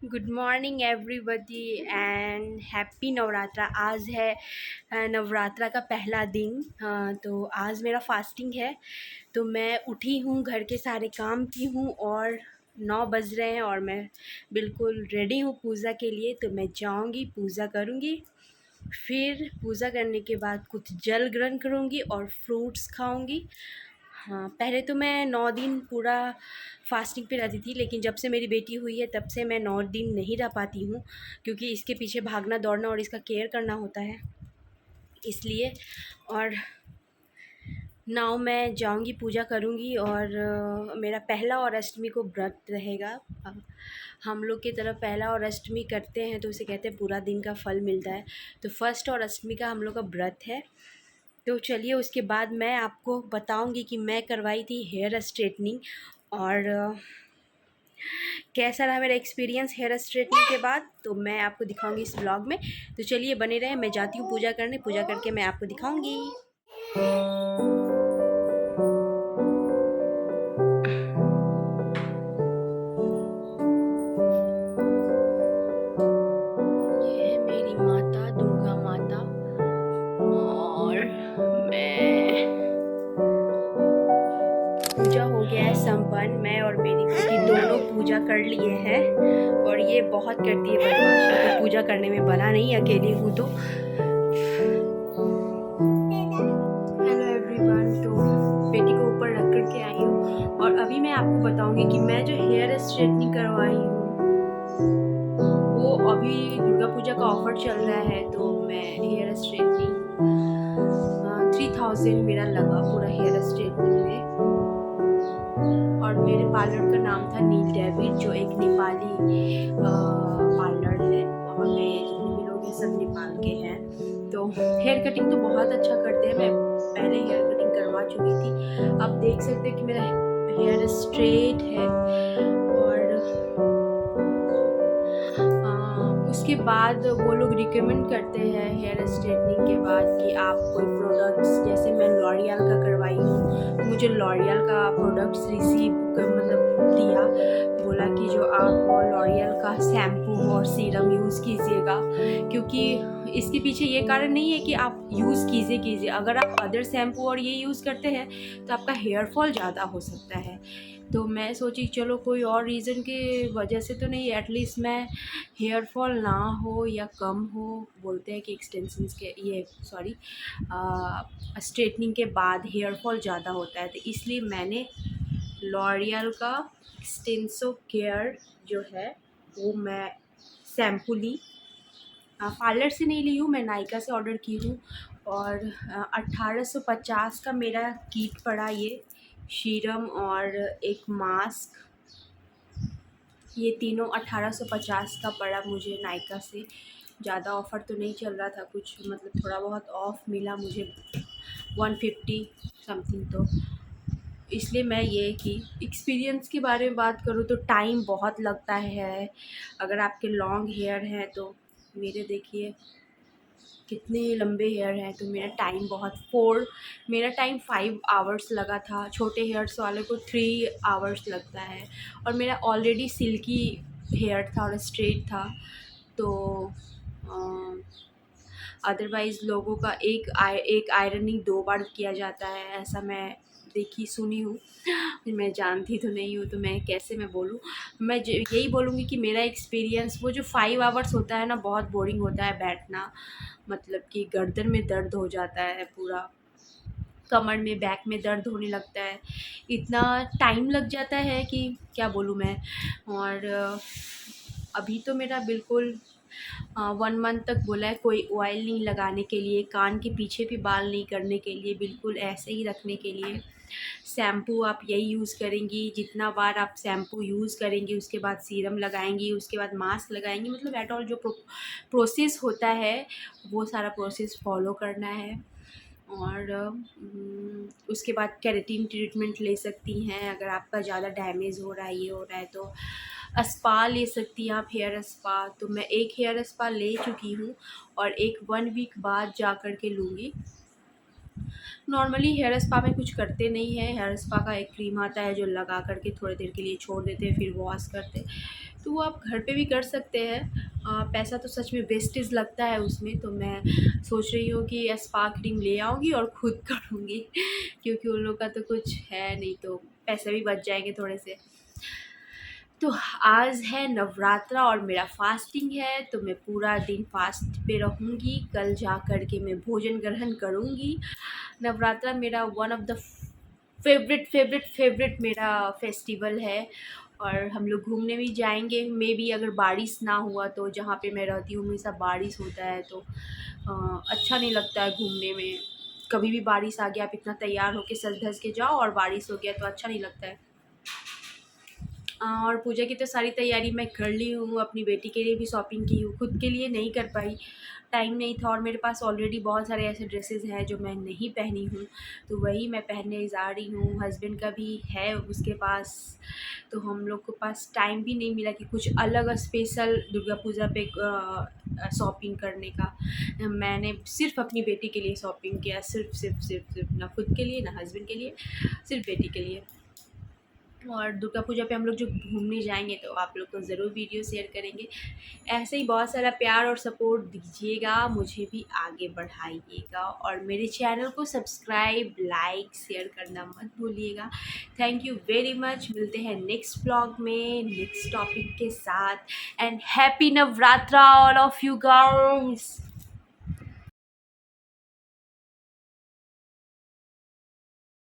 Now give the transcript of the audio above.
Good morning everybody and happy Navratra. आज है नवरात्रा का पहला दिन। तो आज मेरा फास्टिंग है। तो मैं उठी हूँ, घर के सारे काम की हूँ और 9 बज रहे हैं और मैं बिल्कुल रेडी हूँ पूजा के लिए। तो मैं जाऊँगी, पूजा करूँगी। फिर पूजा करने के बाद कुछ जल ग्रहण करूँगी और फ्रूट्स खाऊँगी। हाँ, पहले तो मैं 9 दिन पूरा फास्टिंग पे रहती थी, लेकिन जब से मेरी बेटी हुई है तब से मैं 9 दिन नहीं रह पाती हूँ, क्योंकि इसके पीछे भागना दौड़ना और इसका केयर करना होता है, इसलिए। और नाउ मैं जाऊँगी, पूजा करूँगी और मेरा पहला और अष्टमी को व्रत रहेगा। हम लोग की तरफ पहला और अष्टमी करते हैं तो उसे कहते हैं पूरा दिन का फल मिलता है। तो फर्स्ट और अष्टमी का हम लोग का व्रत है। तो चलिए, उसके बाद मैं आपको बताऊंगी कि मैं करवाई थी हेयर स्ट्रेटनिंग और कैसा रहा मेरा एक्सपीरियंस हेयर स्ट्रेटनिंग के बाद। तो मैं आपको दिखाऊंगी इस ब्लॉग में। तो चलिए बने रहें। मैं जाती हूँ पूजा करने, पूजा करके मैं आपको दिखाऊंगी। ये है मेरी माता, दुर्गा माता। और मैं पूजा हो गया है संपन्न। मैं और मेरी बेटी दोनों पूजा कर लिए हैं। और ये बहुत करती है बदमाशी, तो पूजा करने में बना नहीं, अकेली हूँ तो। Hello everyone. तो बेटी को ऊपर रख कर के आई हूँ और अभी मैं आपको बताऊंगी कि मैं जो हेयर स्ट्रेटनिंग करवाई हूँ वो अभी दुर्गा पूजा का ऑफर चल रहा है। तो मैं हेयर स्ट्रेटनिंग 3000 मेरा लगा पूरा हेयर स्ट्रेटनिंग में। और मेरे पार्लर का नाम था नील डेविड, जो एक नेपाली पार्लर है। वहाँ पे जितने भी लोग हैं सब नेपाल के हैं। तो हेयर कटिंग तो बहुत अच्छा करते हैं। मैं पहले हेयर कटिंग करवा चुकी थी। आप देख सकते हैं कि मेरा हेयर स्ट्रेट है। और उसके बाद वो लोग रिकमेंड करते हैं हेयर स्ट्रेटनिंग के बाद कि आप कोई प्रोडक्ट्स, जैसे मैं लॉरियल का करवाई हूँ तो मुझे लॉरियल का प्रोडक्ट्स रिसीव मतलब दिया। बोला कि जो आप लॉरियल का शैम्पू और सीरम यूज़ कीजिएगा, क्योंकि इसके पीछे ये कारण नहीं है कि आप यूज़ कीजिए। अगर आप अदर शैम्पू और ये यूज़ करते हैं तो आपका हेयर फॉल ज़्यादा हो सकता है। तो मैं सोची चलो कोई और रीज़न की वजह से तो नहीं, एटलीस्ट मैं हेयर फॉल ना हो या कम हो। बोलते हैं कि एक्सटेंशंस के ये सॉरी स्ट्रेटनिंग के बाद हेयर फॉल ज़्यादा होता है, तो इसलिए मैंने लॉरियल का एक्सटेंसो केयर जो है वो मैं शैम्पू ली। पार्लर से नहीं ली हूँ, मैं नायका से ऑर्डर की हूँ। और 1850 का मेरा किट पड़ा, ये सीरम और एक मास्क, ये तीनों 1850 का पड़ा मुझे नायका से। ज़्यादा ऑफ़र तो नहीं चल रहा था, कुछ मतलब थोड़ा बहुत ऑफ़ मिला मुझे, 150 समथिंग। तो इसलिए मैं ये कि एक्सपीरियंस के बारे में बात करूँ तो टाइम बहुत लगता है। अगर आपके लॉन्ग हेयर हैं तो मेरे देखिए कितने लंबे हेयर हैं, तो मेरा टाइम 5 आवर्स लगा था। छोटे हेयर्स वाले को 3 आवर्स लगता है। और मेरा ऑलरेडी सिल्की हेयर था और स्ट्रेट था। तो अदरवाइज़ लोगों का एक आयरनिंग 2 बार किया जाता है, ऐसा मैं देखी सुनी हूँ। मैं जानती तो नहीं हूँ, तो मैं कैसे मैं बोलूँ। मैं यही बोलूँगी कि मेरा एक्सपीरियंस, वो जो 5 आवर्स होता है ना, बहुत बोरिंग होता है बैठना। मतलब कि गर्दन में दर्द हो जाता है पूरा, कमर में, बैक में दर्द होने लगता है। इतना टाइम लग जाता है कि क्या बोलूँ मैं। और अभी तो मेरा बिल्कुल 1 मंथ तक बोला है, कोई ऑयल नहीं लगाने के लिए, कान के पीछे भी बाल नहीं करने के लिए, बिल्कुल ऐसे ही रखने के लिए। शैम्पू आप यही यूज़ करेंगी, जितना बार आप शैम्पू यूज़ करेंगी उसके बाद सीरम लगाएंगी, उसके बाद मास्क लगाएंगी। मतलब एट ऑल जो प्रोसेस होता है वो सारा प्रोसेस फॉलो करना है। और उसके बाद केराटिन ट्रीटमेंट ले सकती हैं अगर आपका ज़्यादा डैमेज हो रहा है, ये हो रहा है तो। स्पा ले सकती हैं आप, हेयर स्पा। तो मैं एक हेयर स्पा ले चुकी हूँ और एक 1 वीक बाद जा कर के लूँगी। नॉर्मली हेयर स्पा में कुछ करते नहीं है। हेयर स्पा का एक क्रीम आता है जो लगा करके थोड़ी देर के लिए छोड़ देते हैं, फिर वॉश करते हैं। तो वो आप घर पे भी कर सकते हैं। पैसा तो सच में वेस्टेज लगता है उसमें, तो मैं सोच रही हूँ कि स्पा क्रीम ले आऊँगी और ख़ुद करूँगी क्योंकि उन लोग का तो कुछ है नहीं, तो पैसे भी बच जाएंगे थोड़े से। तो आज है नवरात्रा और मेरा फास्टिंग है, तो मैं पूरा दिन फास्ट पे रहूँगी। कल जा कर के मैं भोजन ग्रहण करूँगी। नवरात्रा मेरा वन ऑफ द फेवरेट मेरा फेस्टिवल है। और हम लोग घूमने भी जाएंगे, मे बी अगर बारिश ना हुआ तो। जहाँ पे मैं रहती हूँ हमेशा बारिश होता है, तो अच्छा नहीं लगता है घूमने में। कभी भी बारिश आ गया, आप इतना तैयार होके सज धज के जाओ और बारिश हो गया तो अच्छा नहीं लगता है। और पूजा की तो सारी तैयारी मैं कर ली हूँ, अपनी बेटी के लिए भी शॉपिंग की हूँ, खुद के लिए नहीं कर पाई, टाइम नहीं था। और मेरे पास ऑलरेडी बहुत सारे ऐसे ड्रेसेस हैं जो मैं नहीं पहनी हूँ, तो वही मैं पहनने जा रही हूँ। हस्बैंड का भी है उसके पास, तो हम लोग के पास टाइम भी नहीं मिला कि कुछ अलग स्पेशल दुर्गा पूजा पे शॉपिंग करने का। मैंने सिर्फ अपनी बेटी के लिए शॉपिंग किया, सिर्फ ना खुद के लिए ना हस्बैंड के लिए, सिर्फ बेटी के लिए। और दुर्गा पूजा पे हम लोग जो घूमने जाएंगे तो आप लोग को ज़रूर वीडियो शेयर करेंगे। ऐसे ही बहुत सारा प्यार और सपोर्ट दीजिएगा, मुझे भी आगे बढ़ाइएगा और मेरे चैनल को सब्सक्राइब, लाइक, शेयर करना मत भूलिएगा। Thank you very much. मिलते हैं नेक्स्ट ब्लॉग में नेक्स्ट टॉपिक के साथ। And happy Navratra all of you girls.